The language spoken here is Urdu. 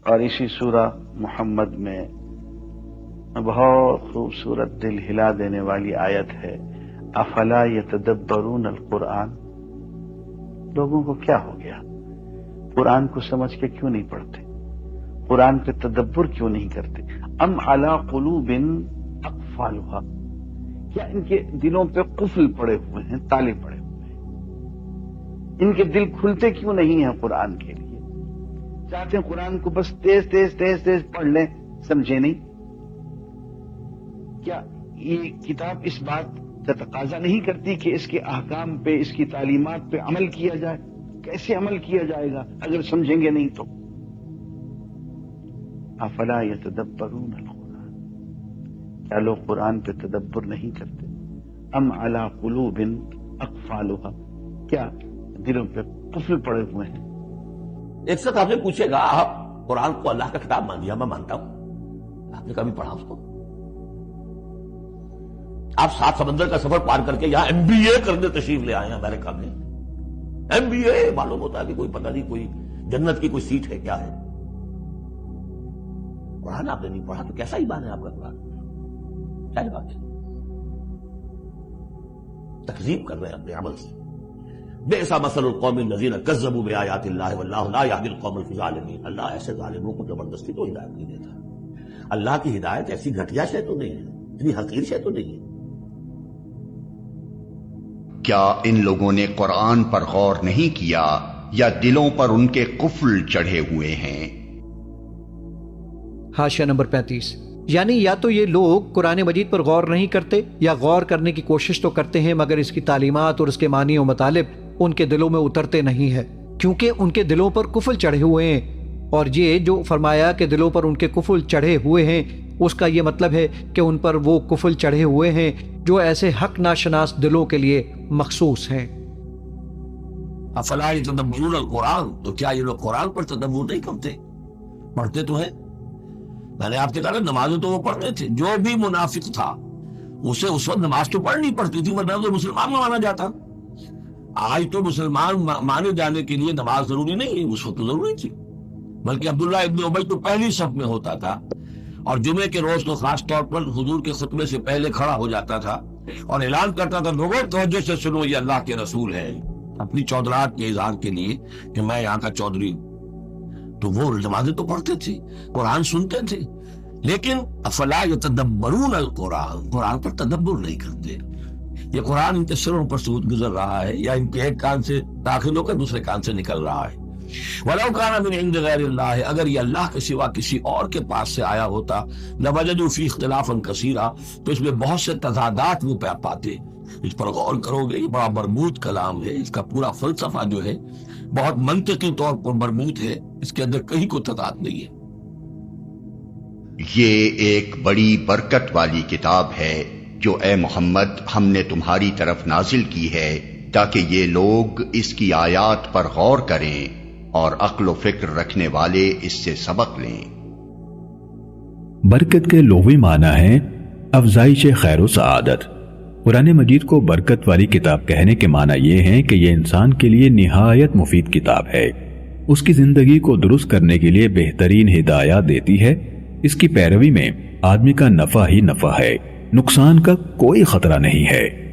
اور اسی سورہ محمد میں بہت خوبصورت دل ہلا دینے والی آیت ہے، افلا یتدبرون القرآن، لوگوں کو کیا ہو گیا؟ قرآن کو سمجھ کے کیوں نہیں پڑھتے؟ قرآن پہ تدبر کیوں نہیں کرتے؟ ام علی قلوب اقفالها، کیا ان کے دلوں پہ قفل پڑے ہوئے ہیں، تالے پڑے ہوئے ہیں؟ ان کے دل کھلتے کیوں نہیں ہیں قرآن کے لیے؟ چاہتے ہیں قرآن کو بس تیز تیز تیز تیز پڑھ لیں، سمجھے نہیں؟ کیا یہ کتاب اس بات کا تقاضا نہیں کرتی کہ اس کے احکام پہ، اس کی تعلیمات پہ عمل کیا جائے؟ کیسے عمل کیا جائے گا اگر سمجھیں گے نہیں تو؟ افلا یتدبرون القرآن، کیا لوگ قرآن پہ تدبر نہیں کرتے؟ ام علی قلوب اقفالها، کیا دلوں پہ قفل پڑے ہوئے ہیں؟ ایک شخص آپ سے پوچھے گا آپ قرآن کو اللہ کا کتاب مان لیا؟ میں مانتا ہوں۔ آپ نے کبھی پڑھا اس کو؟ آپ 7 سمندر کا سفر پار کر کے یہاں MBA کرنے تشریف لے آئے ہیں امریکہ میں، MBA معلوم ہوتا ہے کہ کوئی پتہ نہیں کوئی جنت کی کوئی سیٹ ہے، کیا ہے؟ قرآن آپ نے نہیں پڑھا تو کیسا ایمان ہے آپ کا قرآن؟ کیا بات ہے؟ تکذیب کر رہے ہیں اپنے عمل سے۔ بئس مثل القوم الذین کذبوا بآیات اللہ واللہ لا یہدی القوم الظالمین، اللہ ایسے ظالموں کو زبردستی تو ہدایت نہیں دیتا۔ اللہ کی ہدایت ایسی گھٹیا شے تو نہیں ہے، اتنی حقیر شے تو نہیں ہے۔ کیا ان لوگوں نے قرآن پر غور نہیں کیا یا دلوں پر ان کے قفل چڑھے ہوئے ہیں؟ حاشیہ نمبر 35۔ یعنی یا تو یہ لوگ قرآن مجید پر غور نہیں کرتے یا غور کرنے کی کوشش تو کرتے ہیں مگر اس کی تعلیمات اور اس کے معنی و مطالب ان کے دلوں میں اترتے نہیں ہیں، کیونکہ ان کے دلوں پر قفل چڑھے ہوئے ہیں۔ اور یہ جو فرمایا کہ دلوں پر ان کے قفل چڑھے ہوئے ہیں، اس کا یہ مطلب ہے کہ ان پر وہ قفل چڑھے ہوئے ہیں جو ایسے حق ناشناس دلوں کے لیے مخصوص ہیں۔ افلا یتدبرون القرآن، تو کیا یہ لوگ قرآن پر تدبر نہیں کرتے؟ پڑھتے تو ہیں۔ میں نے آپ سے کہا نمازیں تو وہ پڑھتے تھے، جو بھی منافق تھا اسے اس وقت نماز تو پڑھنی پڑتی تھی ورنہ تو مسلمان مانا جاتا۔ آج تو مسلمان مانے جانے کے لیے نماز ضروری نہیں، اس وقت تو ضروری تھی، بلکہ عبداللہ ابن ابی تو پہلی صف میں ہوتا تھا، اور جمعے کے روز تو خاص طور پر حضور کے خطبے سے پہلے کھڑا ہو جاتا تھا اور اعلان کرتا تھا، لوگوں توجہ سے سنو، یہ اللہ کے رسول ہے، اپنی چودراہٹ کے اظہار کے لیے کہ میں یہاں کا چودھری ہوں۔ تو وہ نمازیں تو پڑھتے تھے، قرآن سنتے تھے، لیکن افلا یتدبرون القرآن، قرآن پر تدبر نہیں کرتے۔ یہ قرآن ان کے سروں پر سے گزر رہا ہے یا ان کے ایک کان سے داخل ہو کر دوسرے کان سے نکل رہا ہے۔ وَلَوْ كَانَ مِنْ عِنْدِ غَيْرِ اللَّهِ، اگر یہ اللہ کے سوا کسی اور کے پاس سے آیا ہوتا، لَوَجَدُوا فِيهِ اخْتِلَافًا كَثِيرًا، تو اس میں بہت سے تضادات وہ پاتے۔ اس پر غور کرو گے، یہ بڑا مربوط کلام ہے، اس کا پورا فلسفہ جو ہے بہت منطقی طور پر مربوط ہے، اس کے اندر کہیں کوئی تضاد نہیں ہے۔ یہ ایک بڑی برکت والی کتاب ہے جو اے محمد ہم نے تمہاری طرف نازل کی ہے تاکہ یہ لوگ اس کی آیات پر غور کریں اور عقل و فکر رکھنے والے اس سے سبق لیں۔ برکت کے لغوی معنی ہے افزائش خیر و سعادت۔ قرآن مجید کو برکت والی کتاب کہنے کے معنی یہ ہے کہ یہ انسان کے لیے نہایت مفید کتاب ہے، اس کی زندگی کو درست کرنے کے لیے بہترین ہدایات دیتی ہے، اس کی پیروی میں آدمی کا نفع ہی نفع ہے، نقصان کا کوئی خطرہ نہیں ہے۔